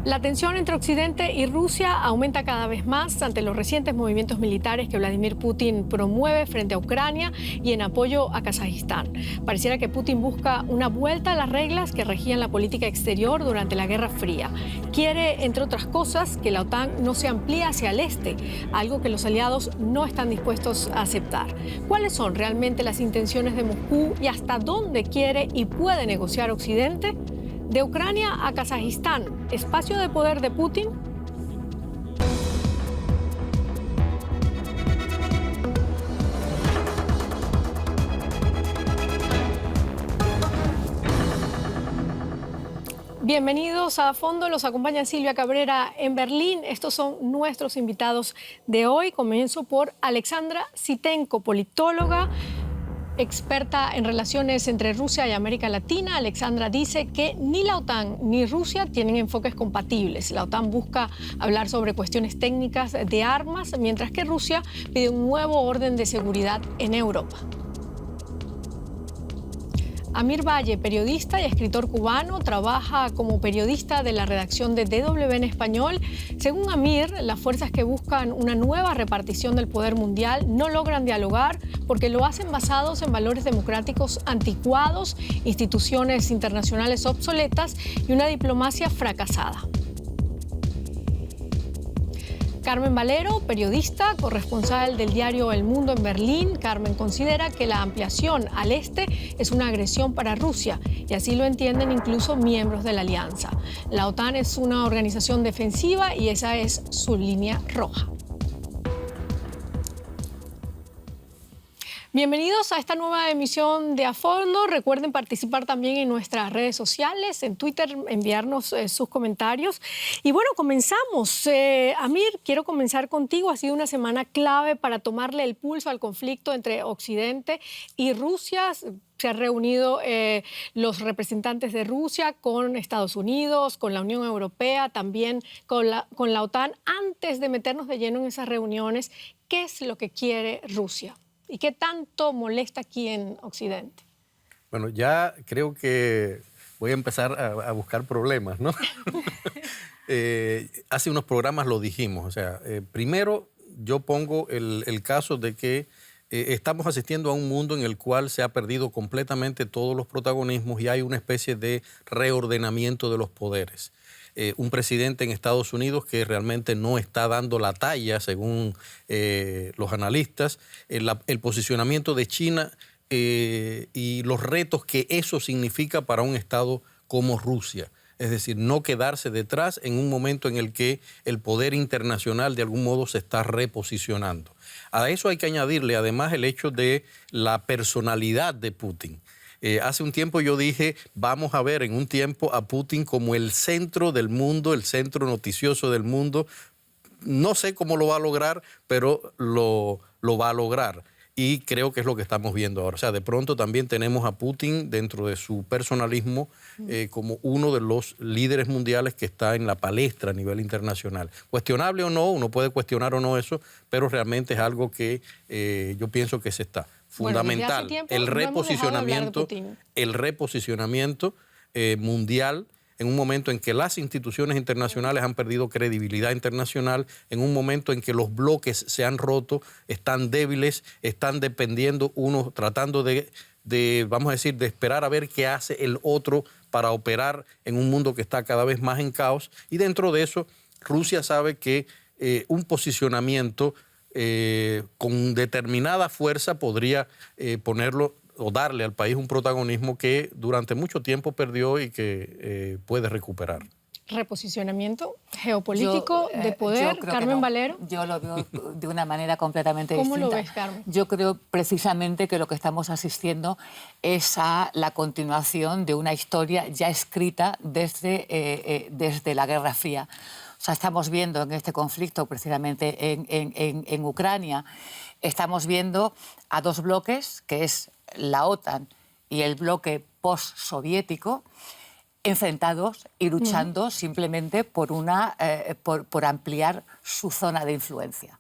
La tensión entre Occidente y Rusia aumenta cada vez más ante los recientes movimientos militares que Vladimir Putin promueve frente a Ucrania y en apoyo a Kazajistán. Pareciera que Putin busca una vuelta a las reglas que regían la política exterior durante la Guerra Fría. Quiere, entre otras cosas, que la OTAN no se amplíe hacia el este, algo que los aliados no están dispuestos a aceptar. ¿Cuáles son realmente las intenciones de Moscú y hasta dónde quiere y puede negociar Occidente? De Ucrania a Kazajistán, ¿espacio de poder de Putin? Bienvenidos a Fondo, los acompaña Silvia Cabrera en Berlín. Estos son nuestros invitados de hoy. Comienzo por Alexandra Sitenko, politóloga, experta en relaciones entre Rusia y América Latina. Alexandra dice que ni la OTAN ni Rusia tienen enfoques compatibles. La OTAN busca hablar sobre cuestiones técnicas de armas, mientras que Rusia pide un nuevo orden de seguridad en Europa. Amir Valle, periodista y escritor cubano, trabaja como periodista de la redacción de DW en español. Según Amir, las fuerzas que buscan una nueva repartición del poder mundial no logran dialogar porque lo hacen basados en valores democráticos anticuados, instituciones internacionales obsoletas y una diplomacia fracasada. Carmen Valero, periodista, corresponsal del diario El Mundo en Berlín. Carmen considera que la ampliación al este es una agresión para Rusia y así lo entienden incluso miembros de la alianza. La OTAN es una organización defensiva y esa es su línea roja. Bienvenidos a esta nueva emisión de A Fondo. Recuerden participar también en nuestras redes sociales, en Twitter, enviarnos sus comentarios. Y bueno, comenzamos. Amir, quiero comenzar contigo. Ha sido una semana clave para tomarle el pulso al conflicto entre Occidente y Rusia. Se han reunido los representantes de Rusia con Estados Unidos, con la Unión Europea, también con la OTAN. Antes de meternos de lleno en esas reuniones, ¿qué es lo que quiere Rusia? ¿Y qué tanto molesta aquí en Occidente? Bueno, ya creo que voy a empezar a buscar problemas, ¿no? Hace unos programas lo dijimos. O sea, primero yo pongo el caso de que estamos asistiendo a un mundo en el cual se ha perdido completamente todos los protagonismos y hay una especie de reordenamiento de los poderes. Un presidente en Estados Unidos que realmente no está dando la talla, según los analistas, el posicionamiento de China y los retos que eso significa para un Estado como Rusia. Es decir, no quedarse detrás en un momento en el que el poder internacional de algún modo se está reposicionando. A eso hay que añadirle además el hecho de la personalidad de Putin. Hace un tiempo yo dije, vamos a ver en un tiempo a Putin como el centro del mundo, el centro noticioso del mundo. No sé cómo lo va a lograr, pero lo va a lograr. Y creo que es lo que estamos viendo ahora. O sea, de pronto también tenemos a Putin dentro de su personalismo como uno de los líderes mundiales que está en la palestra a nivel internacional. Cuestionable o no, uno puede cuestionar o no eso, pero realmente es algo que yo pienso que se está. Fundamental, bueno, el reposicionamiento mundial en un momento en que las instituciones internacionales han perdido credibilidad internacional, en un momento en que los bloques se han roto, están débiles, están dependiendo uno, tratando de vamos a decir, de esperar a ver qué hace el otro para operar en un mundo que está cada vez más en caos. Y dentro de eso, Rusia sabe que un posicionamiento con determinada fuerza podría ponerlo o darle al país un protagonismo que durante mucho tiempo perdió y que puede recuperar. Reposicionamiento geopolítico de poder, Carmen Valero. Yo lo veo de una manera completamente distinta. ¿Cómo lo ves, Carmen? Yo creo precisamente que lo que estamos asistiendo es a la continuación de una historia ya escrita desde la Guerra Fría. O sea, estamos viendo en este conflicto, precisamente en Ucrania, estamos viendo a dos bloques, que es la OTAN y el bloque postsoviético, enfrentados y luchando simplemente por ampliar su zona de influencia.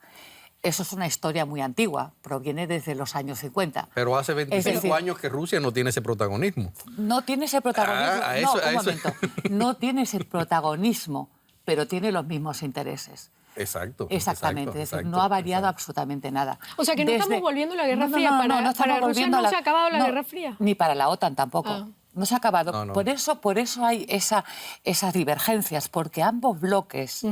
Eso es una historia muy antigua, proviene desde los años 50. Pero hace 25 años que Rusia no tiene ese protagonismo. No tiene ese protagonismo. Un momento. No tiene ese protagonismo, pero tiene los mismos intereses. Exacto. Exactamente, es decir, no ha variado absolutamente nada. O sea, que no estamos volviendo a la Guerra Fría. Para Rusia no se ha acabado la Guerra Fría. Ni para la OTAN tampoco. No se ha acabado. No, no. Por eso hay esas divergencias, porque ambos bloques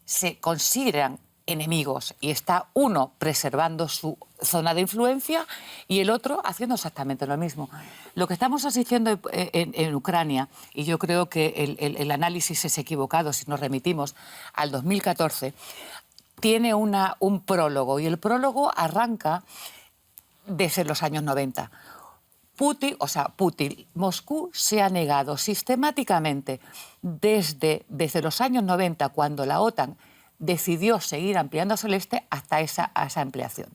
se consideran enemigos y está uno preservando su zona de influencia y el otro haciendo exactamente lo mismo. Lo que estamos asistiendo en Ucrania, y yo creo que el análisis es equivocado si nos remitimos al 2014, tiene un prólogo, y el prólogo arranca desde los años 90. Putin, Moscú se ha negado sistemáticamente desde los años 90, cuando la OTAN decidió seguir ampliando hacia el este, hasta esa ampliación.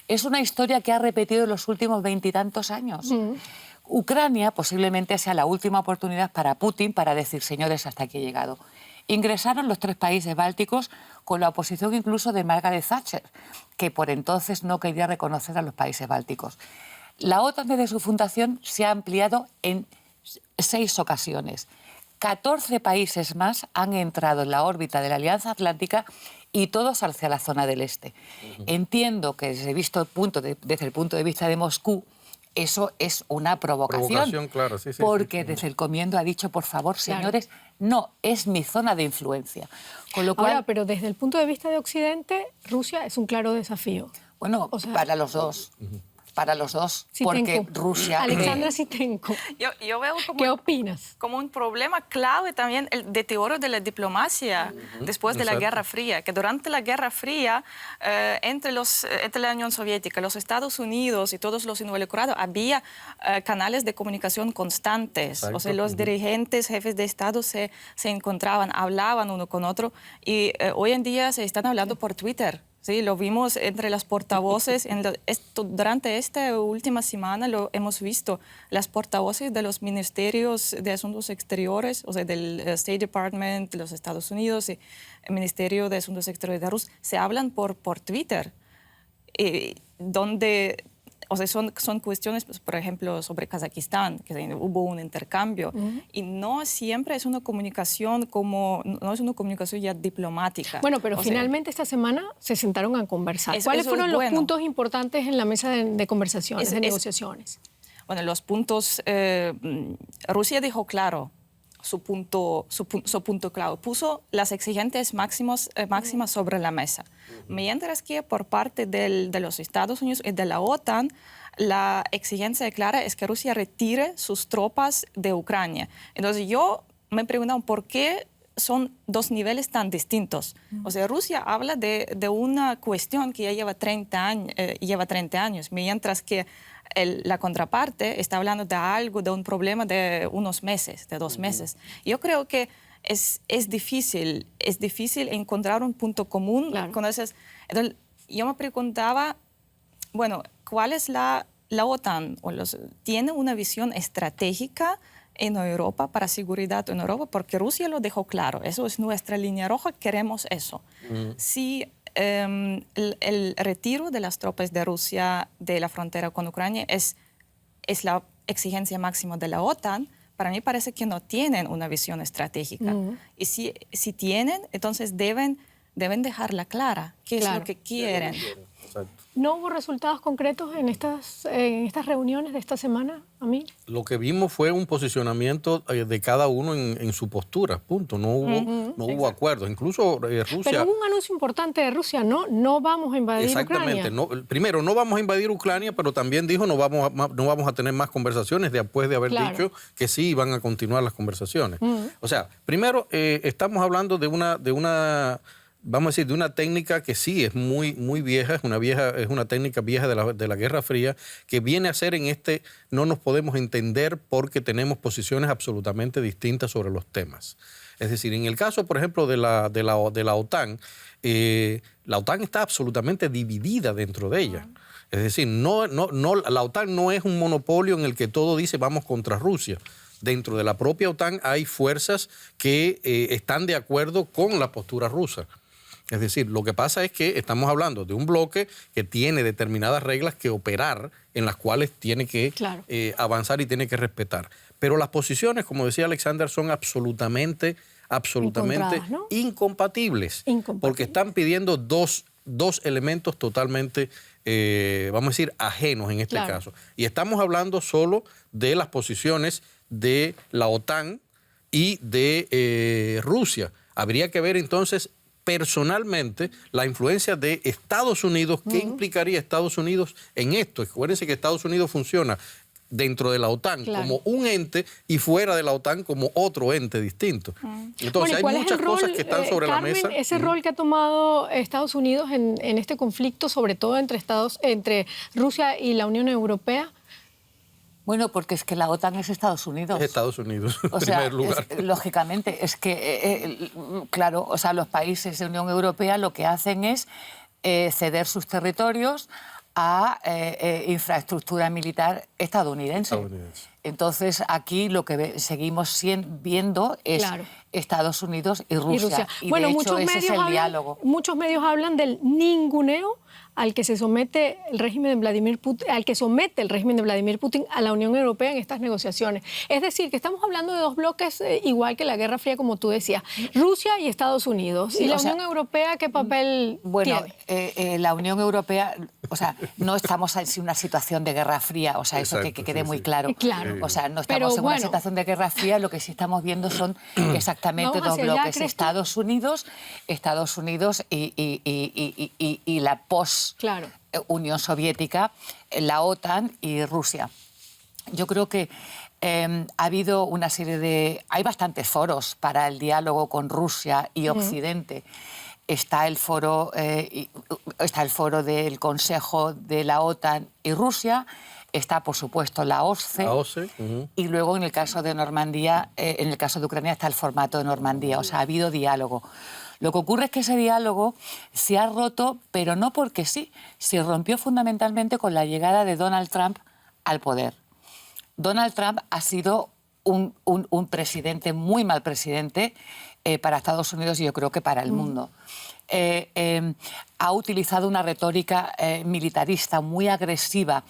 Es una historia que ha repetido en los últimos 20 y tantos años. Ucrania posiblemente sea la última oportunidad para Putin para decir, señores, hasta aquí he llegado. Ingresaron los 3 países bálticos con la oposición incluso de Margaret Thatcher, que por entonces no quería reconocer a los países bálticos. La OTAN desde su fundación se ha ampliado en 6 ocasiones. 14 países más han entrado en la órbita de la Alianza Atlántica y todos hacia la zona del este. Entiendo que desde el punto de vista de Moscú, eso es una provocación. Claro, sí, porque desde el comienzo ha dicho, por favor, señores, no, es mi zona de influencia. Con lo cual, ahora, pero desde el punto de vista de Occidente, Rusia es un claro desafío. Bueno, para los dos. Para los dos, Sitenko. Porque Rusia... Alexandra Sitenko. Yo veo ¿Qué opinas? como un problema clave también el deterioro de la diplomacia después de la Guerra Fría, que durante la Guerra Fría, entre la Unión Soviética, los Estados Unidos y todos los involucrados, había canales de comunicación constantes. Exacto. O sea, los dirigentes, jefes de Estado se encontraban, hablaban uno con otro, y hoy en día se están hablando por Twitter. Sí, lo vimos entre las portavoces. Durante esta última semana lo hemos visto. Las portavoces de los ministerios de Asuntos Exteriores, o sea, del State Department de los Estados Unidos y el Ministerio de Asuntos Exteriores de Rusia, se hablan por Twitter, donde... O sea, son cuestiones, pues, por ejemplo, sobre Kazajistán, que hubo un intercambio, y no siempre es una comunicación no es una comunicación ya diplomática. Bueno, pero finalmente esta semana se sentaron a conversar. ¿Cuáles fueron los puntos importantes en la mesa de conversaciones, de negociaciones? Bueno, los puntos, Rusia dejó claro su punto clave, puso las exigencias máximas sobre la mesa. Mientras que por parte de los Estados Unidos y de la OTAN, la exigencia clara es que Rusia retire sus tropas de Ucrania. Entonces yo me preguntaba por qué son 2 niveles tan distintos. O sea, Rusia habla de una cuestión que ya lleva 30 años, mientras que la contraparte está hablando de algo, de un problema de unos meses, de 2 meses. Yo creo que es difícil encontrar un punto común con esas. Entonces, yo me preguntaba, bueno, ¿cuál es la OTAN? ¿Tiene una visión estratégica en Europa para seguridad en Europa? Porque Rusia lo dejó claro, eso es nuestra línea roja, queremos eso. Si el retiro de las tropas de Rusia de la frontera con Ucrania es la exigencia máxima de la OTAN, para mí parece que no tienen una visión estratégica. Y si tienen, entonces deben dejarla clara, qué es lo que quieren. ¿No hubo resultados concretos en estas reuniones de esta semana, Amir? Lo que vimos fue un posicionamiento de cada uno en su postura, punto. No hubo acuerdos. Incluso Rusia... Pero hubo un anuncio importante de Rusia, ¿no? No vamos a invadir Exactamente. Ucrania. Primero, no vamos a invadir Ucrania, pero también dijo no vamos a tener más conversaciones después de haber dicho que sí iban a continuar las conversaciones. O sea, primero, estamos hablando de una vamos a decir, de una técnica que sí es muy vieja, es una técnica vieja de la Guerra Fría, que viene a ser no nos podemos entender porque tenemos posiciones absolutamente distintas sobre los temas. Es decir, en el caso, por ejemplo, de la OTAN, la OTAN está absolutamente dividida dentro de ella. Es decir, la OTAN no es un monopolio en el que todo dice vamos contra Rusia. Dentro de la propia OTAN hay fuerzas que están de acuerdo con la postura rusa. Es decir, lo que pasa es que estamos hablando de un bloque que tiene determinadas reglas que operar, en las cuales tiene que avanzar y tiene que respetar. Pero las posiciones, como decía Alexander, son absolutamente absolutamente ¿no? incompatibles, porque están pidiendo dos elementos totalmente, vamos a decir, ajenos en este caso. Y estamos hablando solo de las posiciones de la OTAN y de Rusia. Habría que ver entonces personalmente la influencia de Estados Unidos. ¿Qué implicaría Estados Unidos en esto? Acuérdense que Estados Unidos funciona dentro de la OTAN como un ente y fuera de la OTAN como otro ente distinto. Entonces hay muchas cosas que están sobre la mesa. Ese rol que ha tomado Estados Unidos en este conflicto, sobre todo entre Rusia y la Unión Europea. Bueno, porque es que la OTAN es Estados Unidos. Es Estados Unidos, en primer lugar. Lógicamente, es que, claro, o sea, los países de la Unión Europea lo que hacen es ceder sus territorios a infraestructura militar estadounidense. Entonces, aquí lo que seguimos viendo es Estados Unidos y Rusia. Y bueno, de hecho, ese es el diálogo. Muchos medios hablan del ninguneo al que se somete el régimen de Vladimir Putin, al que somete el régimen de Vladimir Putin a la Unión Europea en estas negociaciones. Es decir, que estamos hablando de dos bloques igual que la Guerra Fría, como tú decías, Rusia y Estados Unidos. Sí, ¿Y la Unión Europea qué papel tiene? La Unión Europea, o sea, no estamos en una situación de Guerra Fría, o sea, eso que quede muy claro. Claro. O sea, no estamos en una situación de Guerra Fría, lo que sí estamos viendo son exactamente dos bloques, Estados Unidos y la post-Unión Soviética, la OTAN y Rusia. Yo creo que ha habido una serie de... Hay bastantes foros para el diálogo con Rusia y Occidente. Está el foro del Consejo de la OTAN y Rusia, está, por supuesto, la OSCE, y luego, en el caso de Normandía, en el caso de Ucrania, está el formato de Normandía. O sea, ha habido diálogo. Lo que ocurre es que ese diálogo se ha roto, pero no porque sí, se rompió fundamentalmente con la llegada de Donald Trump al poder. Donald Trump ha sido un presidente, muy mal presidente, para Estados Unidos y yo creo que para el mundo. Ha utilizado una retórica militarista muy agresiva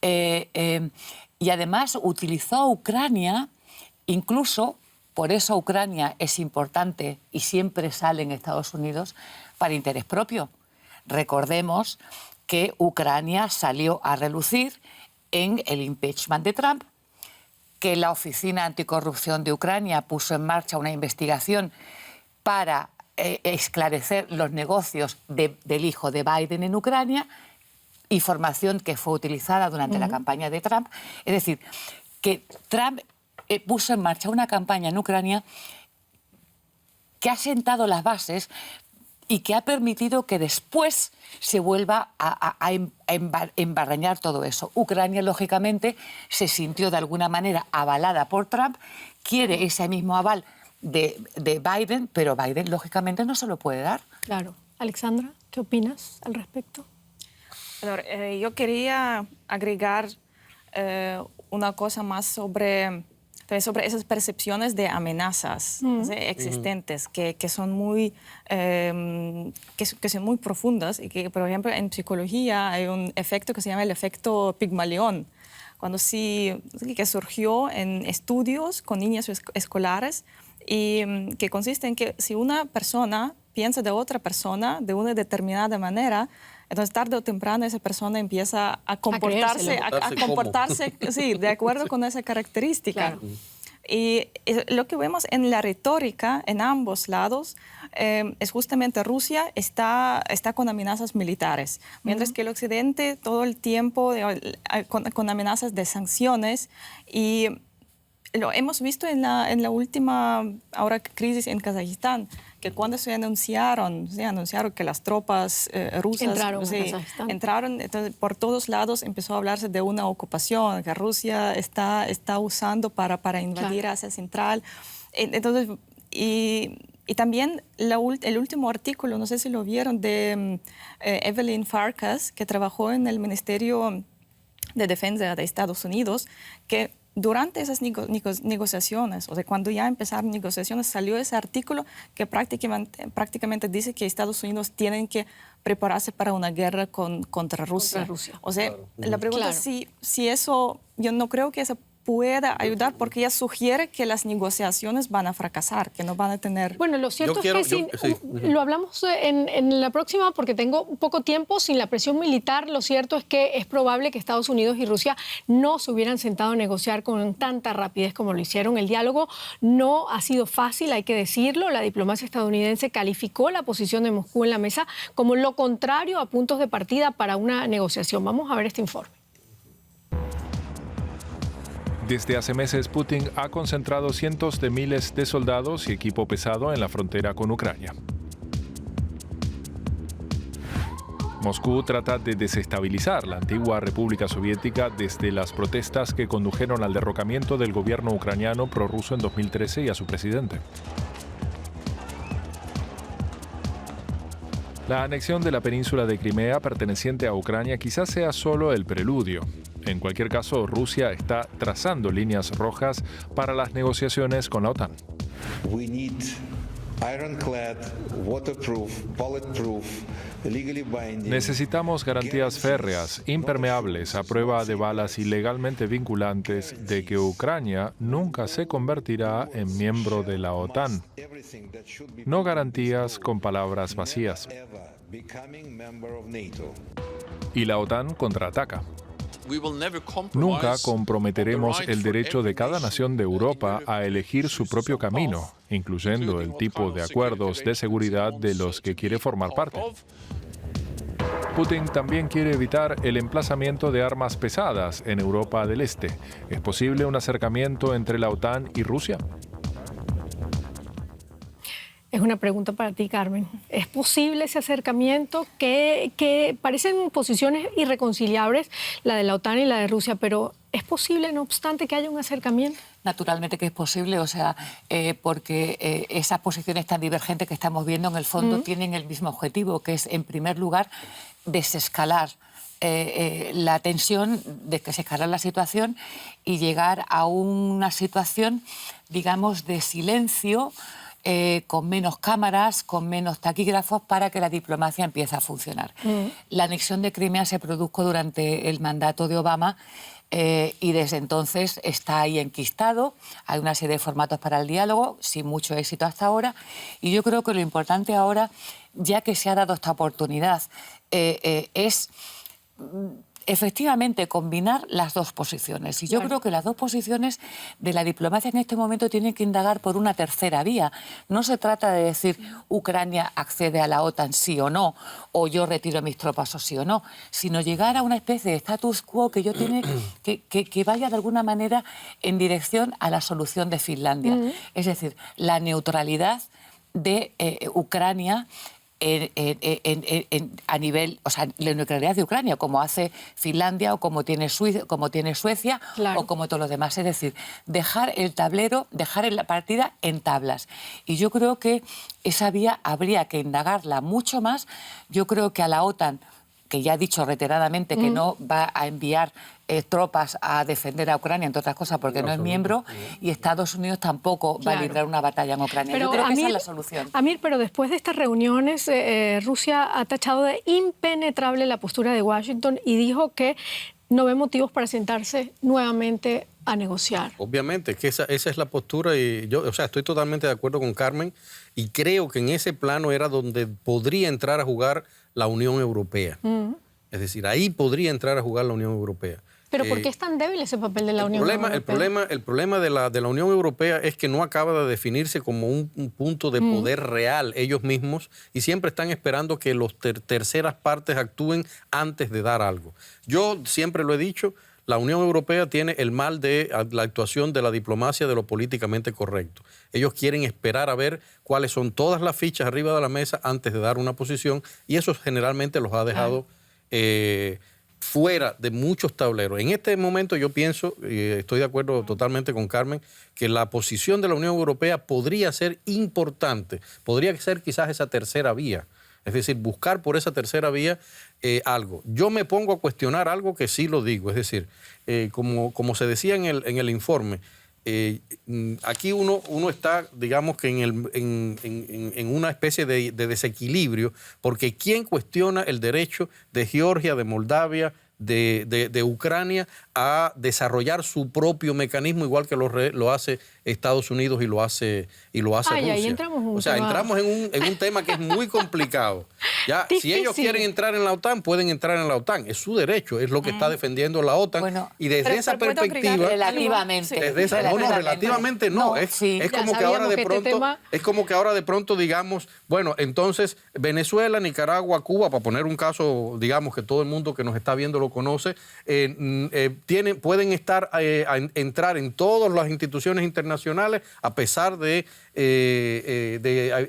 y además utilizó a Ucrania, incluso por eso Ucrania es importante y siempre sale en Estados Unidos para interés propio. Recordemos que Ucrania salió a relucir en el impeachment de Trump, que la Oficina Anticorrupción de Ucrania puso en marcha una investigación para esclarecer los negocios del hijo de Biden en Ucrania, información que fue utilizada durante la campaña de Trump. Es decir, que Trump puso en marcha una campaña en Ucrania que ha sentado las bases y que ha permitido que después se vuelva a embarrañar todo eso. Ucrania, lógicamente, se sintió de alguna manera avalada por Trump, quiere ese mismo aval de Biden, pero Biden, lógicamente, no se lo puede dar. Claro. Alexandra, ¿qué opinas al respecto? Yo quería agregar una cosa más sobre esas percepciones de amenazas existentes que son muy profundas y que, por ejemplo, en psicología hay un efecto que se llama el efecto Pigmalión, que surgió en estudios con niños escolares y que consiste en que si una persona piensa de otra persona de una determinada manera, entonces tarde o temprano esa persona empieza a comportarse, sí, de acuerdo con esa característica. Claro. Y lo que vemos en la retórica en ambos lados es justamente Rusia está con amenazas militares, mientras que el Occidente todo el tiempo con amenazas de sanciones, y lo hemos visto en la última crisis en Kazajistán, que cuando se anunciaron que las tropas rusas entraron, entonces por todos lados empezó a hablarse de una ocupación que Rusia está usando para invadir Asia Central. Entonces, y también el último artículo, no sé si lo vieron, de Evelyn Farkas, que trabajó en el Ministerio de Defensa de Estados Unidos, que durante esas negociaciones, o sea, cuando ya empezaron negociaciones, salió ese artículo que prácticamente dice que Estados Unidos tienen que prepararse para una guerra contra Rusia. O sea, la pregunta es si eso, yo no creo que eso pueda ayudar porque ella sugiere que las negociaciones van a fracasar, que no van a tener... Bueno, lo cierto es que lo hablamos en la próxima porque tengo poco tiempo. Sin la presión militar, lo cierto es que es probable que Estados Unidos y Rusia no se hubieran sentado a negociar con tanta rapidez como lo hicieron. El diálogo no ha sido fácil, hay que decirlo. La diplomacia estadounidense calificó la posición de Moscú en la mesa como lo contrario a puntos de partida para una negociación. Vamos a ver este informe. Desde hace meses, Putin ha concentrado cientos de miles de soldados y equipo pesado en la frontera con Ucrania. Moscú trata de desestabilizar la antigua República Soviética desde las protestas que condujeron al derrocamiento del gobierno ucraniano prorruso en 2013 y a su presidente. La anexión de la península de Crimea perteneciente a Ucrania quizás sea solo el preludio. En cualquier caso, Rusia está trazando líneas rojas para las negociaciones con la OTAN. Necesitamos garantías férreas, impermeables, a prueba de balas y legalmente vinculantes de que Ucrania nunca se convertirá en miembro de la OTAN. No garantías con palabras vacías. Y la OTAN contraataca. Nunca comprometeremos el derecho de cada nación de Europa a elegir su propio camino, incluyendo el tipo de acuerdos de seguridad de los que quiere formar parte. Putin también quiere evitar el emplazamiento de armas pesadas en Europa del Este. ¿Es posible un acercamiento entre la OTAN y Rusia? Es una pregunta para ti, Carmen. ¿Es posible ese acercamiento? Que parecen posiciones irreconciliables, la de la OTAN y la de Rusia, pero ¿es posible, no obstante, que haya un acercamiento? Naturalmente que es posible, porque esas posiciones tan divergentes que estamos viendo en el fondo tienen el mismo objetivo, que es, en primer lugar, desescalar la tensión, desescalar la situación y llegar a una situación, digamos, de silencio, con menos cámaras, con menos taquígrafos, para que la diplomacia empiece a funcionar. La anexión de Crimea se produjo durante el mandato de Obama y desde entonces está ahí enquistado. Hay una serie de formatos para el diálogo, sin mucho éxito hasta ahora. Y yo creo que lo importante ahora, ya que se ha dado esta oportunidad, es efectivamente combinar las dos posiciones. Y yo creo que las dos posiciones de la diplomacia en este momento tienen que indagar por una tercera vía. No se trata de decir Ucrania accede a la OTAN sí o no, o yo retiro mis tropas o sí o no, sino llegar a una especie de status quo que que vaya de alguna manera en dirección a la solución de Finlandia. Es decir, la neutralidad de Ucrania a nivel, la neutralidad de Ucrania, como hace Finlandia o como tiene Suecia, claro, o como todos los demás. Es decir, dejar el tablero, dejar la partida en tablas. Y yo creo que esa vía habría que indagarla mucho más. Yo creo que a la OTAN, que ya ha dicho reiteradamente que no va a enviar tropas a defender a Ucrania, entre otras cosas, porque no es miembro, y Estados Unidos tampoco va a librar una batalla en Ucrania. Pero yo creo que esa es la solución. Amir, pero después de estas reuniones, Rusia ha tachado de impenetrable la postura de Washington y dijo que no ve motivos para sentarse nuevamente a negociar. Obviamente, que esa es la postura y yo, estoy totalmente de acuerdo con Carmen y creo que en ese plano era donde podría entrar a jugar la Unión Europea. Es decir, ahí podría entrar a jugar la Unión Europea. ¿Pero por qué es tan débil ese papel de la Unión Europea? El problema de la Unión Europea es que no acaba de definirse como un punto de poder real ellos mismos y siempre están esperando que las terceras partes actúen antes de dar algo. Yo siempre lo he dicho, la Unión Europea tiene el mal de la actuación de la diplomacia de lo políticamente correcto. Ellos quieren esperar a ver cuáles son todas las fichas arriba de la mesa antes de dar una posición y eso generalmente los ha dejado fuera de muchos tableros. En este momento yo pienso, y estoy de acuerdo totalmente con Carmen, que la posición de la Unión Europea podría ser importante, podría ser quizás esa tercera vía, es decir, buscar por esa tercera vía algo. Yo me pongo a cuestionar algo que sí lo digo, es decir, como se decía en el informe, aquí uno está, digamos que en una especie de desequilibrio, porque ¿quién cuestiona el derecho de Georgia, de Moldavia, de Ucrania a desarrollar su propio mecanismo, igual que lo hace Estados Unidos y lo hace Rusia. Ahí entramos entramos en un tema que es muy complicado. Ya, si ellos quieren entrar en la OTAN, pueden entrar en la OTAN. Es su derecho, es lo que está defendiendo la OTAN. Bueno, y desde esa perspectiva... Relativamente. Relativamente no. Es como que ahora de pronto digamos, bueno, entonces Venezuela, Nicaragua, Cuba, para poner un caso, digamos, que todo el mundo que nos está viendo lo conoce, pueden entrar en todas las instituciones internacionales a pesar de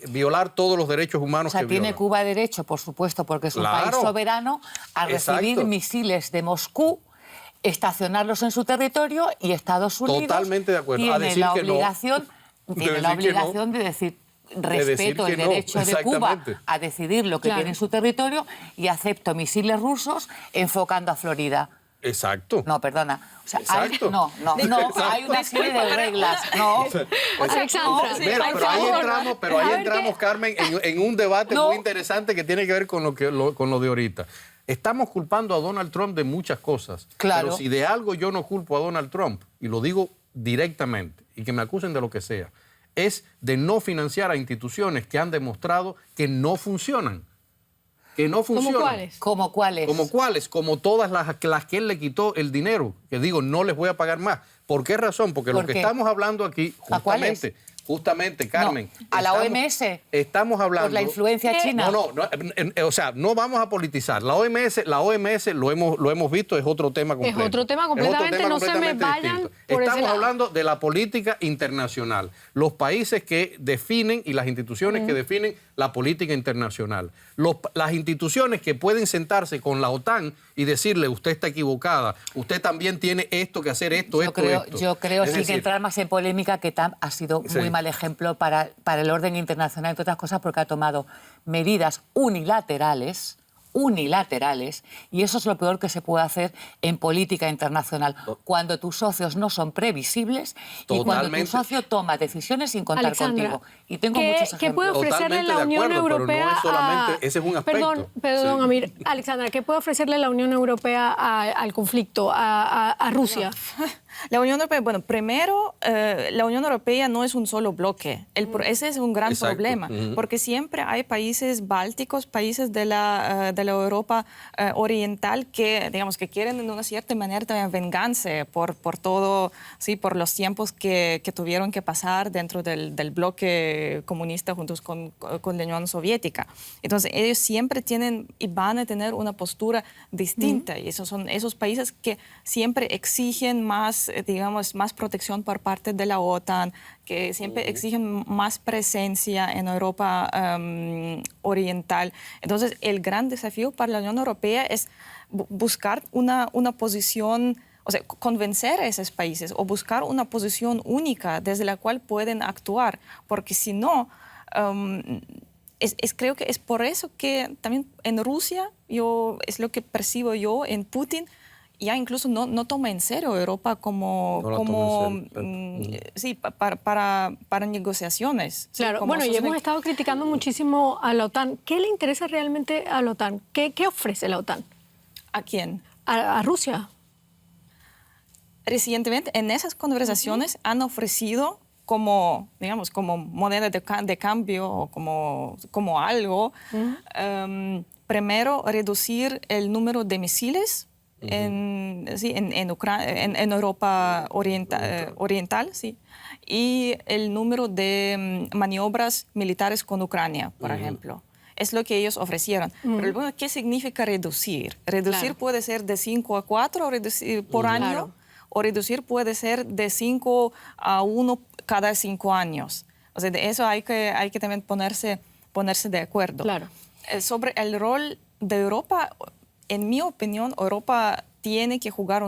violar todos los derechos humanos que violan. ¿Tiene Cuba derecho, por supuesto, porque es un país soberano, a recibir misiles de Moscú, estacionarlos en su territorio, y Estados Unidos Totalmente de acuerdo. tiene la obligación de decir respeto el derecho de Cuba a decidir lo que tiene en su territorio y acepto misiles rusos enfocando a Florida. Exacto. No, perdona. O sea, hay una serie de reglas. No. Pero ahí entramos, Carmen, en un debate muy interesante que tiene que ver con lo de ahorita. Estamos culpando a Donald Trump de muchas cosas. Claro. Pero si de algo yo no culpo a Donald Trump, y lo digo directamente, y que me acusen de lo que sea, es de no financiar a instituciones que han demostrado que no funcionan. ¿Cómo cuáles? ¿Cómo cuáles? Como todas las que él le quitó el dinero. Que digo, no les voy a pagar más. ¿Por qué razón? Porque lo que estamos hablando aquí, justamente, Carmen... a la OMS. Estamos hablando... Por la influencia china. O sea, no vamos a politizar. La OMS lo hemos visto, es otro tema completo. Es otro tema completamente, no se me vayan por ese lado. Estamos hablando de la política internacional. Los países que definen y las instituciones que definen la política internacional. Las instituciones que pueden sentarse con la OTAN y decirle, usted está equivocada, usted también tiene esto que hacer, esto. Yo creo, sin entrar más en polémica, que Trump ha sido muy mal ejemplo para el orden internacional, entre otras cosas, porque ha tomado medidas unilaterales, y eso es lo peor que se puede hacer en política internacional, cuando tus socios no son previsibles y cuando tu socio toma decisiones sin contar contigo. Y tengo muchos ejemplos. ¿Qué puede ofrecerle la Unión Europea? Pero no es solamente, ese es un aspecto. Perdón, Amir. Alexandra, ¿qué puede ofrecerle la Unión Europea al conflicto, a Rusia? La Unión Europea, bueno, primero, la Unión Europea no es un solo bloque. Ese es un gran problema, porque siempre hay países bálticos, países de la Europa oriental que, digamos, que quieren de una cierta manera también vengarse por todo, sí, por los tiempos que tuvieron que pasar dentro del bloque comunista juntos con la Unión Soviética. Entonces, ellos siempre tienen y van a tener una postura distinta, y esos son esos países que siempre exigen más, digamos, más protección por parte de la OTAN, que siempre exigen más presencia en Europa oriental. Entonces, el gran desafío para la Unión Europea es buscar una posición, o sea, convencer a esos países o buscar una posición única desde la cual pueden actuar, porque si no, creo que es por eso que también en Rusia, es lo que percibo yo en Putin, ya incluso no toma en serio Europa para negociaciones. Claro, bueno, y hemos estado criticando muchísimo a la OTAN. ¿Qué le interesa realmente a la OTAN? ¿Qué ofrece la OTAN? ¿A quién? A Rusia. Recientemente, en esas conversaciones han ofrecido como, digamos, como moneda de cambio o como algo, primero reducir el número de misiles en Europa oriental, sí, y el número de maniobras militares con Ucrania, por ejemplo. Es lo que ellos ofrecieron. Pero bueno, ¿qué significa reducir? Reducir puede ser de 5 a 4 por año, o reducir puede ser de 5 a 1 cada 5 años. O sea, de eso hay que también ponerse de acuerdo. Claro. Sobre el rol de Europa, en mi opinión, Europa tiene que jugar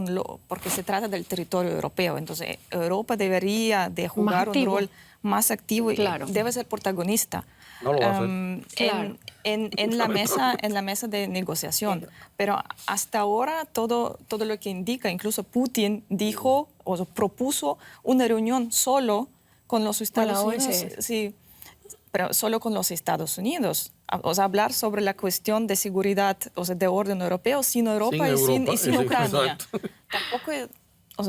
porque se trata del territorio europeo. Entonces, Europa debería de jugar un rol más activo y debe ser protagonista. No lo va a hacer. En la mesa de negociación. Pero hasta ahora todo lo que indica, incluso Putin dijo o propuso una reunión solo con los Estados Unidos. Sí, pero solo con los Estados Unidos. O sea, hablar sobre la cuestión de seguridad, o sea, de orden europeo sin Europa, y sin Ucrania.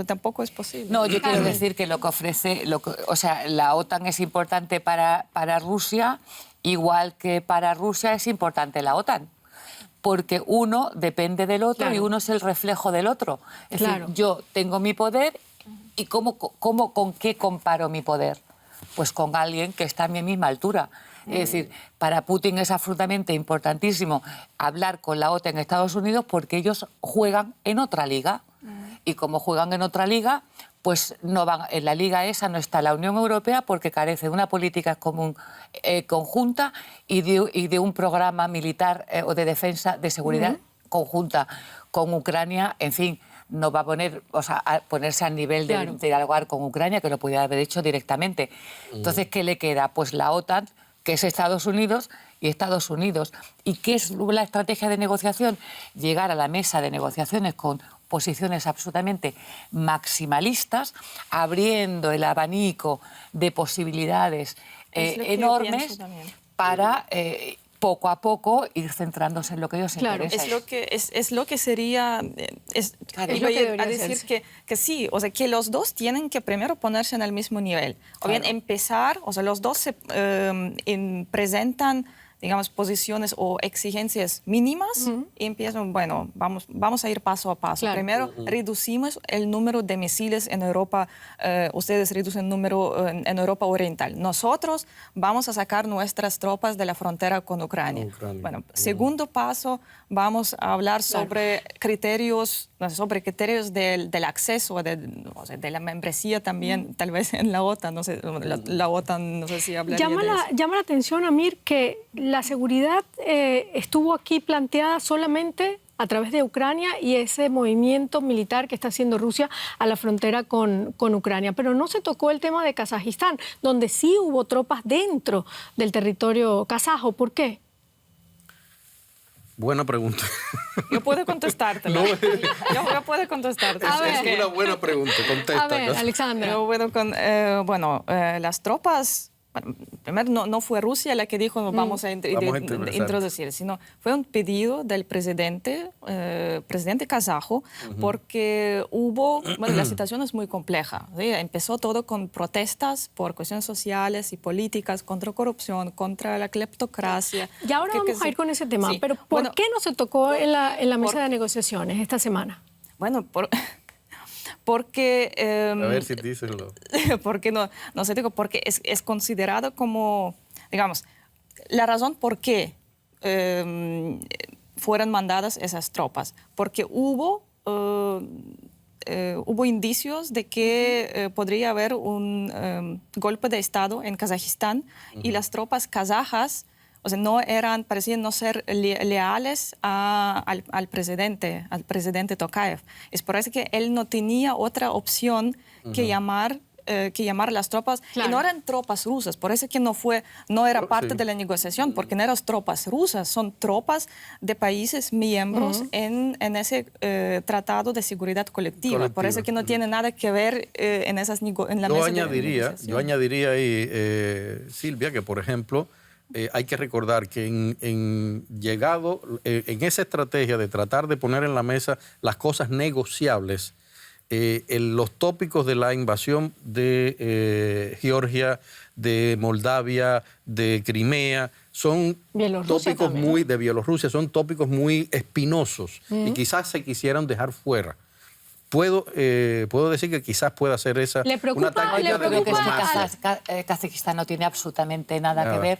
Tampoco es posible. No, yo quiero decir que lo que ofrece, o sea, la OTAN es importante para Rusia, igual que para Rusia es importante la OTAN. Porque uno depende del otro y uno es el reflejo del otro. Es decir, yo tengo mi poder y ¿con qué comparo mi poder? Pues con alguien que está a mi misma altura. Es decir, para Putin es absolutamente importantísimo hablar con la OTAN en Estados Unidos porque ellos juegan en otra liga. Y como juegan en otra liga, pues no van, en la liga esa no está la Unión Europea porque carece de una política común conjunta y de un programa militar o de defensa, de seguridad conjunta con Ucrania. En fin, no va a ponerse al nivel de dialogar con Ucrania, que lo podría haber hecho directamente. Entonces, ¿qué le queda? Pues la OTAN, que es Estados Unidos y Estados Unidos. ¿Y qué es la estrategia de negociación? Llegar a la mesa de negociaciones con posiciones absolutamente maximalistas, abriendo el abanico de posibilidades enormes para poco a poco ir centrándose en lo que ellos interesa. Es lo que sería... Iba a decir que sí, o sea, que los dos tienen que primero ponerse en el mismo nivel. O bien empezar, o sea, los dos se presentan, digamos, posiciones o exigencias mínimas y empiezan, bueno, vamos a ir paso a paso. Primero, reducimos el número de misiles en Europa, ustedes reducen el número en Europa Oriental. Nosotros vamos a sacar nuestras tropas de la frontera con Ucrania. Bueno, segundo paso, vamos a hablar sobre criterios, del acceso, o sea, de la membresía también, tal vez en la OTAN, no sé, la OTAN, no sé si hablaría de eso. Llama la atención, Amir, que la seguridad estuvo aquí planteada solamente a través de Ucrania y ese movimiento militar que está haciendo Rusia a la frontera con Ucrania. Pero no se tocó el tema de Kazajistán, donde sí hubo tropas dentro del territorio kazajo. ¿Por qué? Buena pregunta. Yo puedo contestártela. No. Yo puedo contestártela. Es una buena pregunta, contesta. A ver, Alexandra. Bueno, las tropas... Bueno, primero, no fue Rusia la que dijo vamos a introducir, sino fue un pedido del presidente kazajo, porque la situación es muy compleja. ¿Sí? Empezó todo con protestas por cuestiones sociales y políticas, contra corrupción, contra la cleptocracia. Y ahora vamos a ir con ese tema, pero ¿por qué no se tocó en la mesa de negociaciones esta semana? Bueno, porque... a ver si díselo. Porque no sé, digo, porque es considerado como, digamos, la razón por qué fueron mandadas esas tropas. Porque hubo indicios de que podría haber un golpe de Estado en Kazajistán y las tropas kazajas, o sea, parecían no ser leales al presidente Tokayev. Es por eso que él no tenía otra opción que llamar a las tropas. Y no eran tropas rusas, por eso que no era parte de la negociación, porque no eran tropas rusas, son tropas de países miembros en ese tratado de seguridad colectiva. Por eso que no tiene nada que ver en la mesa de negociación. Yo añadiría ahí, Silvia, que por ejemplo, hay que recordar que en esa estrategia de tratar de poner en la mesa las cosas negociables, los tópicos de la invasión de Georgia, de Moldavia, de Crimea, son tópicos de Bielorrusia, son tópicos muy espinosos y quizás se quisieran dejar fuera. Puedo decir que quizás pueda ser esa una táctica de diplomacia. Kazajistán no tiene absolutamente nada que ver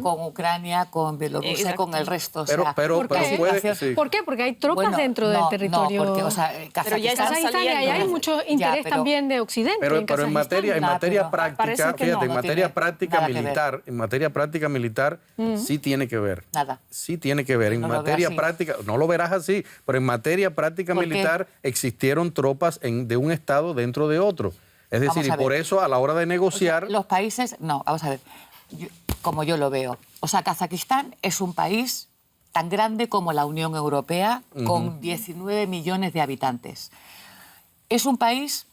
con Ucrania, con Bielorrusia, con el resto. ¿Por qué? Porque hay tropas dentro del territorio. No, porque, Kazajistán hay mucho interés también de Occidente. Pero en materia práctica militar, sí tiene que ver. Nada. Sí tiene que ver. En materia práctica, no lo verás así, pero en materia práctica militar existieron tropas de un estado dentro de otro. Es decir, y por eso a la hora de negociar... Los países... No, vamos a ver. Como yo lo veo. O sea, Kazajistán es un país tan grande como la Unión Europea, con 19 millones de habitantes. Es un país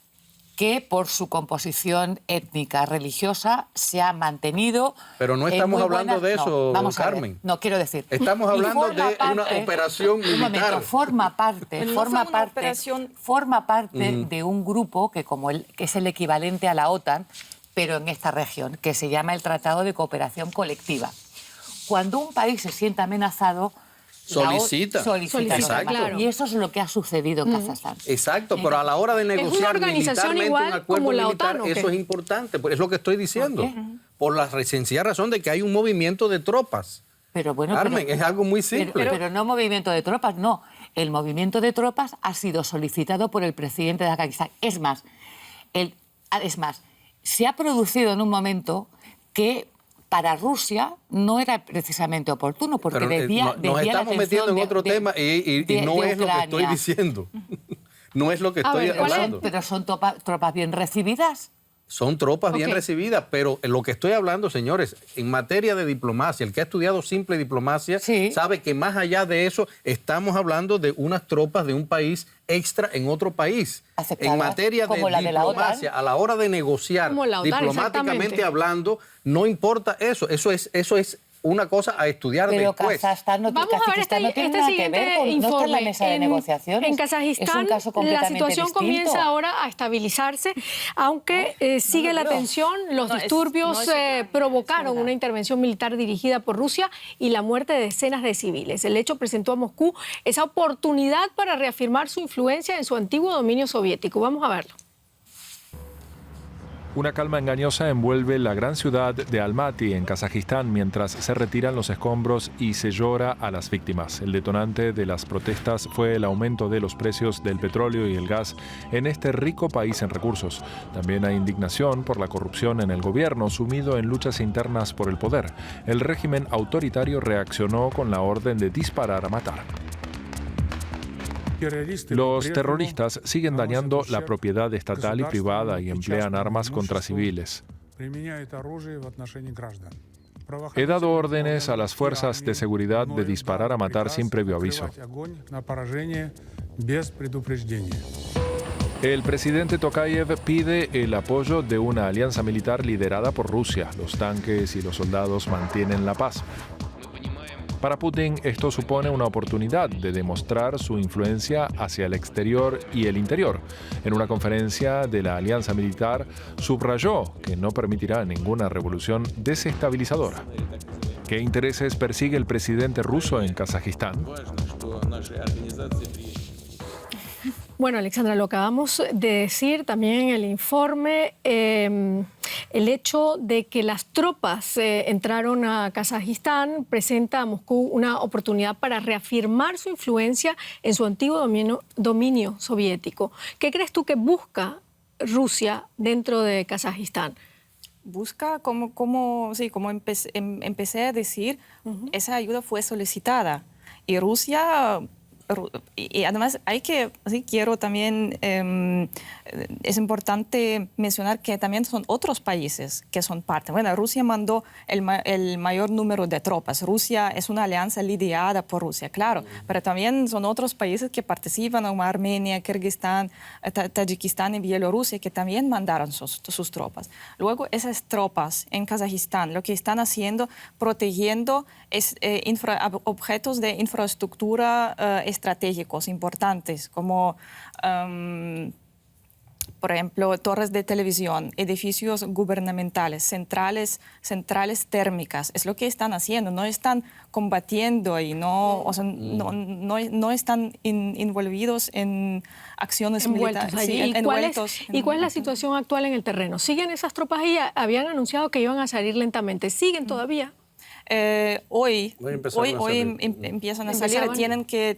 que por su composición étnica, religiosa, se ha mantenido. Pero no estamos hablando de eso, Carmen. No, quiero decir. Estamos hablando de una operación militar. Un momento, forma parte de un grupo que es el equivalente a la OTAN, pero en esta región, que se llama el Tratado de Cooperación Colectiva. Cuando un país se siente amenazado, solicita. Claro. Y eso es lo que ha sucedido en Kazajstán. Exacto, pero a la hora de negociar militarmente un acuerdo militar, eso es importante, es lo que estoy diciendo. Por la sencilla razón de que hay un movimiento de tropas. Pero bueno, Carmen, es algo muy simple. Pero no movimiento de tropas, no. El movimiento de tropas ha sido solicitado por el presidente de Kazajistán. Es más, se ha producido en un momento que para Rusia no era precisamente oportuno, porque nos estamos metiendo en otro tema y no es lo que estoy diciendo. No es lo que estoy hablando. Pero son tropas bien recibidas. Son tropas bien recibidas, pero lo que estoy hablando, señores, en materia de diplomacia, el que ha estudiado simple diplomacia sabe que más allá de eso estamos hablando de unas tropas de un país extra en otro país. Aceptadas, en materia de diplomacia, a la hora de negociar, diplomáticamente hablando, no importa eso. Eso es una cosa a estudiar pero después. Kazajistán no, Vamos a ver no tiene nada que ver con, no está en la mesa de negociaciones. En Kazajistán es un caso completamente la situación distinto. comienza ahora a estabilizarse, aunque sigue la tensión. Los disturbios provocaron una intervención militar dirigida por Rusia y la muerte de decenas de civiles. El hecho presentó a Moscú esa oportunidad para reafirmar su influencia en su antiguo dominio soviético. Vamos a verlo. Una calma engañosa envuelve la gran ciudad de Almaty, en Kazajistán, mientras se retiran los escombros y se llora a las víctimas. El detonante de las protestas fue el aumento de los precios del petróleo y el gas en este rico país en recursos. También hay indignación por la corrupción en el gobierno, sumido en luchas internas por el poder. El régimen autoritario reaccionó con la orden de disparar a matar. Los terroristas siguen dañando la propiedad estatal y privada y emplean armas contra civiles. He dado órdenes a las fuerzas de seguridad de disparar a matar sin previo aviso. El presidente Tokayev pide el apoyo de una alianza militar liderada por Rusia. Los tanques y los soldados mantienen la paz. Para Putin, esto supone una oportunidad de demostrar su influencia hacia el exterior y el interior. En una conferencia de la alianza militar, subrayó que no permitirá ninguna revolución desestabilizadora. ¿Qué intereses persigue el presidente ruso en Kazajistán? Bueno, Alexandra, lo acabamos de decir también en el informe, el hecho de que las tropas entraron a Kazajistán presenta a Moscú una oportunidad para reafirmar su influencia en su antiguo dominio soviético. ¿Qué crees tú que busca Rusia dentro de Kazajistán? Busca, como empecé a decir, esa ayuda fue solicitada y Rusia... Y además quiero también, es importante mencionar que también son otros países que son parte. Bueno, Rusia mandó el mayor número de tropas. Rusia es una alianza liderada por Rusia, claro, pero también son otros países que participan, como Armenia, Kirguistán, Tayikistán y Bielorrusia, que también mandaron sus tropas. Luego, esas tropas en Kazajistán lo que están haciendo, protegiendo objetos de infraestructura estratégicos importantes, como, por ejemplo, torres de televisión, edificios gubernamentales, centrales térmicas. Es lo que están haciendo. No están combatiendo y no están envolvidos en acciones militares. ¿Y cuál es la situación actual en el terreno? ¿Siguen esas tropas ahí? Habían anunciado que iban a salir lentamente. ¿Siguen todavía? Hoy empiezan a salir,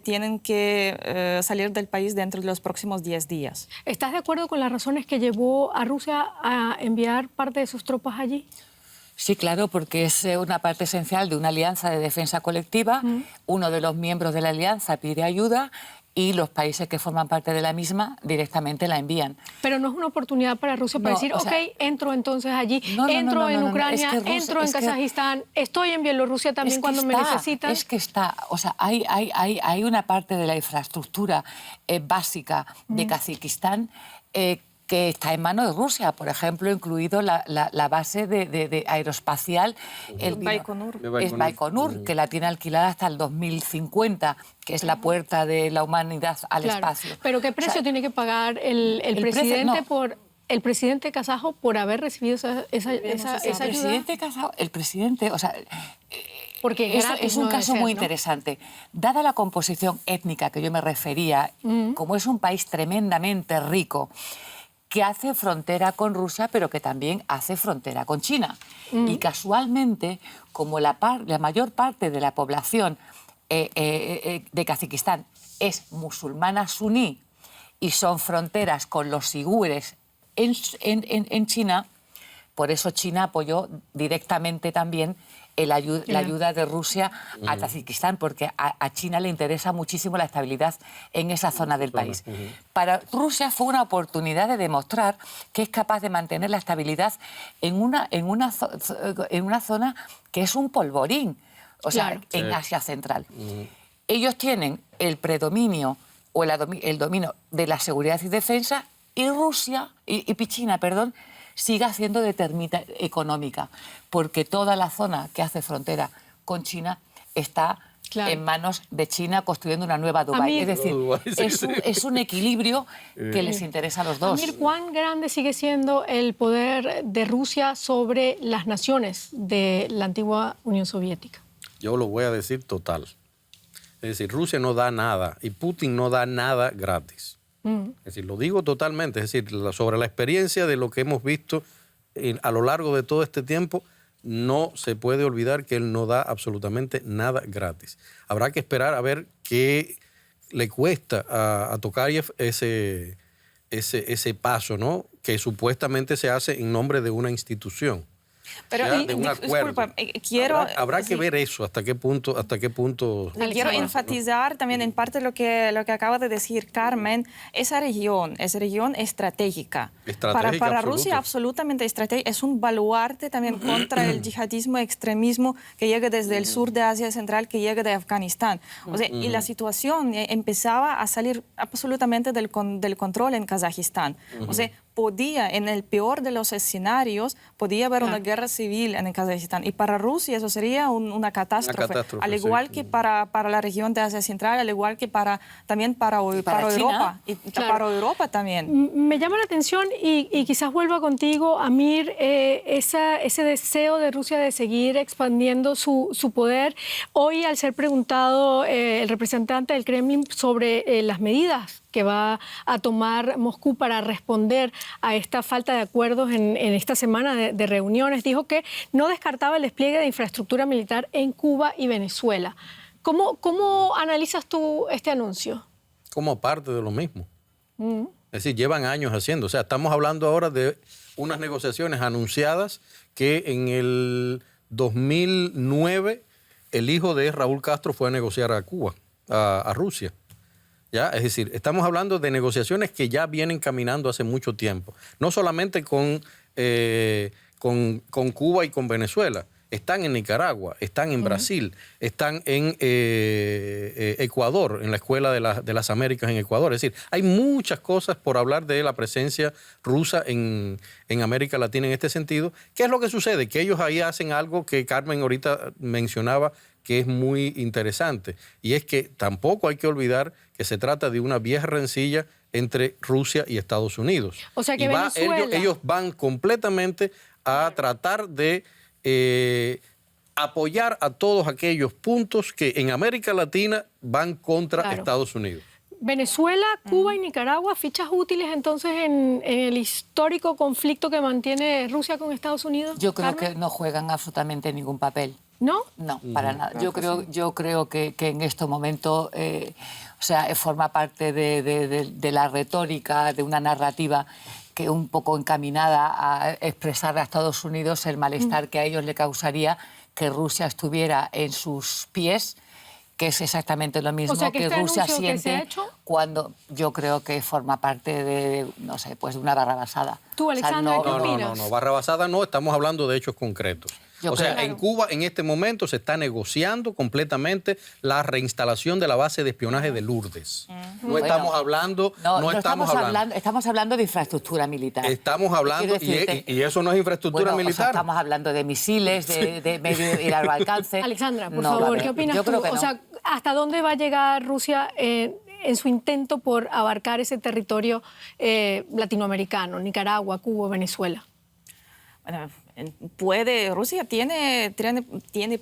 tienen que salir del país dentro de los próximos 10 días. ¿Estás de acuerdo con las razones que llevó a Rusia a enviar parte de sus tropas allí? Sí, claro, porque es una parte esencial de una alianza de defensa colectiva. Uno de los miembros de la alianza pide ayuda y los países que forman parte de la misma directamente la envían. Pero no es una oportunidad para Rusia para decir, entro entonces allí, entro en Ucrania, entro en Kazajistán, estoy en Bielorrusia también cuando me necesitan. Es que hay una parte de la infraestructura básica de Kazajistán que que está en manos de Rusia, por ejemplo, incluido la base de aeroespacial Baikonur, que la tiene alquilada hasta el 2050, que es la puerta de la humanidad al espacio. ¿Pero qué precio tiene que pagar el presidente el presidente kazajo por haber recibido esa ayuda? El presidente, o sea, porque es un caso muy interesante. Dada la composición étnica que yo me refería, como es un país tremendamente rico, que hace frontera con Rusia, pero que también hace frontera con China. Y casualmente, como la mayor parte de la población de Kazajistán es musulmana suní y son fronteras con los uigures en China, por eso China apoyó directamente también la ayuda de Rusia a Tayikistán, porque a China le interesa muchísimo la estabilidad en esa zona del país. Para Rusia fue una oportunidad de demostrar que es capaz de mantener la estabilidad en una zona que es un polvorín, o sea, en Asia Central. Ellos tienen el predominio o el dominio de la seguridad y defensa, y Rusia, y China, perdón, sigue haciendo de termita económica, porque toda la zona que hace frontera con China está en manos de China construyendo una nueva Dubái. Es decir, es un equilibrio que les interesa a los dos. Amir, ¿cuán grande sigue siendo el poder de Rusia sobre las naciones de la antigua Unión Soviética? Yo lo voy a decir total. Es decir, Rusia no da nada y Putin no da nada gratis. Es decir, lo digo totalmente, es decir, sobre la experiencia de lo que hemos visto a lo largo de todo este tiempo, no se puede olvidar que él no da absolutamente nada gratis. Habrá que esperar a ver qué le cuesta a Tokayev ese paso, ¿no? Que supuestamente se hace en nombre de una institución. Pero de un acuerdo. Disculpa, habrá que ver eso, hasta qué punto. Quiero enfatizar también en parte lo que acaba de decir Carmen, esa región estratégica. Para Rusia absolutamente estratégica, es un baluarte también contra el yihadismo extremismo que llega desde el sur de Asia Central, que llega de Afganistán. O sea, y la situación empezaba a salir absolutamente del control en Kazajistán. O sea, en el peor de los escenarios, podía haber una guerra civil en Kazajistán. Y para Rusia eso sería una catástrofe. Al igual que para la región de Asia Central, al igual que también para Europa. Y para Europa también. Me llama la atención y quizás vuelva contigo, Amir, ese deseo de Rusia de seguir expandiendo su poder. Hoy, al ser preguntado el representante del Kremlin sobre las medidas que va a tomar Moscú para responder a esta falta de acuerdos en esta semana de reuniones, dijo que no descartaba el despliegue de infraestructura militar en Cuba y Venezuela. ¿Cómo analizas tú este anuncio? Como parte de lo mismo. Es decir, llevan años haciendo. O sea, estamos hablando ahora de unas negociaciones anunciadas que en el 2009 el hijo de Raúl Castro fue a negociar a Cuba, a Rusia. ¿Ya? Es decir, estamos hablando de negociaciones que ya vienen caminando hace mucho tiempo. No solamente con Cuba y con Venezuela. Están en Nicaragua, están en Brasil, están en Ecuador, en la Escuela de las Américas en Ecuador. Es decir, hay muchas cosas por hablar de la presencia rusa en América Latina en este sentido. ¿Qué es lo que sucede? Que ellos ahí hacen algo que Carmen ahorita mencionaba, que es muy interesante, y es que tampoco hay que olvidar que se trata de una vieja rencilla entre Rusia y Estados Unidos. O sea que Venezuela... ellos van completamente a tratar de apoyar a todos aquellos puntos que en América Latina van contra Estados Unidos. Venezuela, Cuba y Nicaragua, fichas útiles entonces en el histórico conflicto que mantiene Rusia con Estados Unidos. Yo creo que no juegan absolutamente ningún papel. ¿No? No, para nada. Yo creo que en este momento, forma parte de la retórica, de una narrativa que un poco encaminada a expresar a Estados Unidos el malestar que a ellos le causaría que Rusia estuviera en sus pies, que es exactamente lo mismo que Rusia siente cuando yo creo que forma parte de, no sé, pues de una barrabasada. ¿Tú, Alexandra, qué opinas? No, barrabasada no, estamos hablando de hechos concretos. Yo creo, en Cuba en este momento se está negociando completamente la reinstalación de la base de espionaje de Lourdes. No estamos hablando... Estamos hablando de infraestructura militar. Estamos hablando, y eso no es infraestructura militar. O sea, estamos hablando de misiles, de medio y largo alcance. Alexandra, por favor, ¿qué opinas tú? Creo que no. O sea, ¿hasta dónde va a llegar Rusia en su intento por abarcar ese territorio latinoamericano, Nicaragua, Cuba, Venezuela? Bueno, Rusia tiene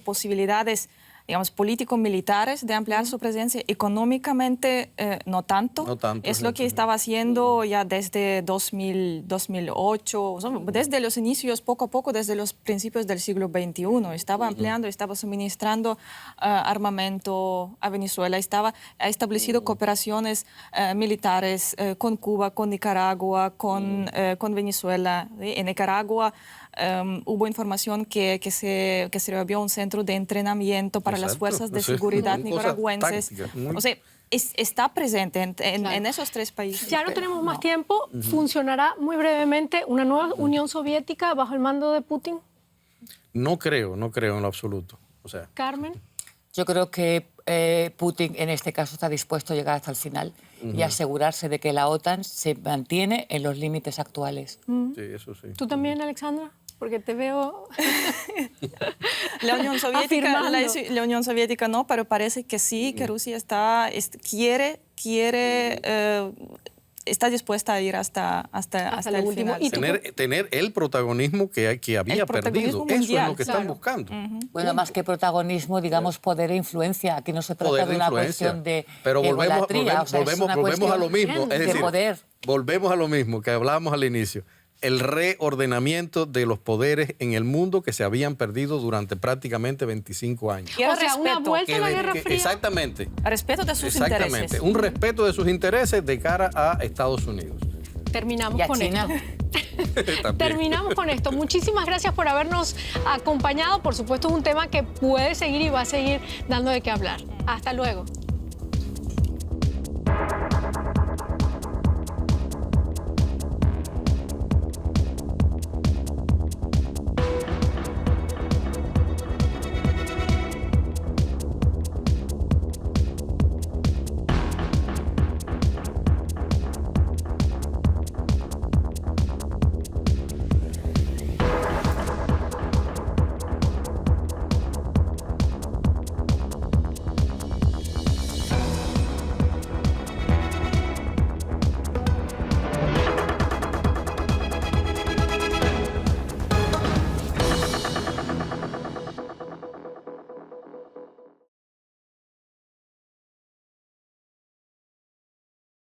posibilidades, digamos, político-militares de ampliar su presencia. Económicamente, no tanto. Es lo que estaba haciendo ya desde 2008, desde los inicios, poco a poco, desde los principios del siglo XXI. Estaba ampliando, estaba suministrando armamento a Venezuela, ha establecido cooperaciones militares con Cuba, con Nicaragua, con Venezuela. En Nicaragua hubo información que se reabrió un centro de entrenamiento para las fuerzas de seguridad nicaragüenses. O sea, está presente en esos tres países. Ya no tenemos más tiempo. ¿Funcionará muy brevemente una nueva Unión Soviética bajo el mando de Putin? No creo en lo absoluto. O sea, Carmen. Yo creo que Putin en este caso está dispuesto a llegar hasta el final y asegurarse de que la OTAN se mantiene en los límites actuales. Sí, eso sí. ¿Tú también, Alexandra? Porque te veo la Unión Soviética no, pero parece que sí, que Rusia está dispuesta a ir hasta el último. Tener el protagonismo que había perdido. Mundial, eso es lo que están buscando. Bueno, más que protagonismo, digamos, poder e influencia. Aquí no se trata de una cuestión de pero volvemos volvemos a lo mismo. Es decir, poder. Volvemos a lo mismo que hablábamos al inicio. El reordenamiento de los poderes en el mundo que se habían perdido durante prácticamente 25 años. O sea, una vuelta a la Guerra Fría. Exactamente. Respeto de sus intereses. Un respeto de sus intereses de cara a Estados Unidos. Terminamos con esto. Terminamos con esto. Muchísimas gracias por habernos acompañado. Por supuesto, es un tema que puede seguir y va a seguir dando de qué hablar. Hasta luego.